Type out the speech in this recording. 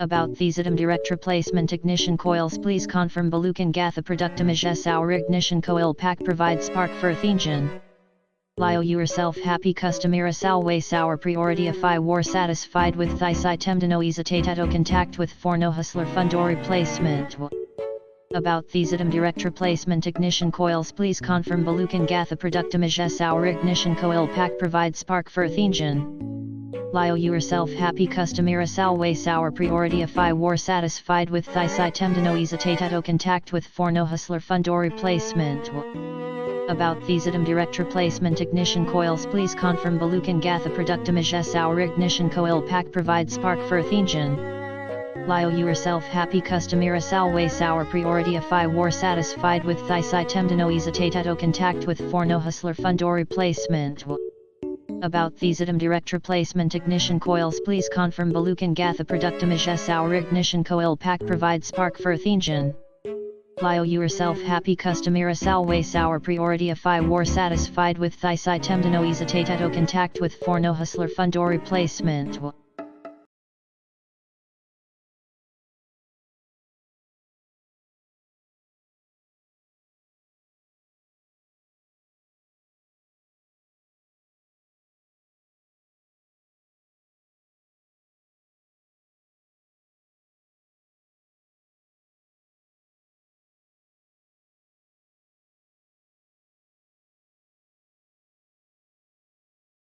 About these item direct replacement ignition coils, please confirm Balukan Gatha product image our ignition coil pack provides spark for engine. Lio yourself happy customer salway sour priority if I war satisfied with thys item no hesitato contact with for no hustler fundo replacement. About these item direct replacement ignition coils, please confirm Balukan Gatha product image our ignition coil pack provides spark for engine. Lio yourself happy customer salway sour priority if I war satisfied with thys item no hesitato contact with for no hustler fundo replacement. About these item direct replacement ignition coils, please confirm Balukan Gatha product image our ignition coil pack provides spark for engine. Lio yourself happy customer salway sour priority if I war satisfied with thys item no hesitato contact with for no hustler fundo replacement. About these item direct replacement ignition coils, please confirm Balukan Gatha product image our ignition coil pack provides spark for engine. Lio yourself happy customer salway sour priority if I war satisfied with thys item no hesitato contact with for no hustler fundo replacement.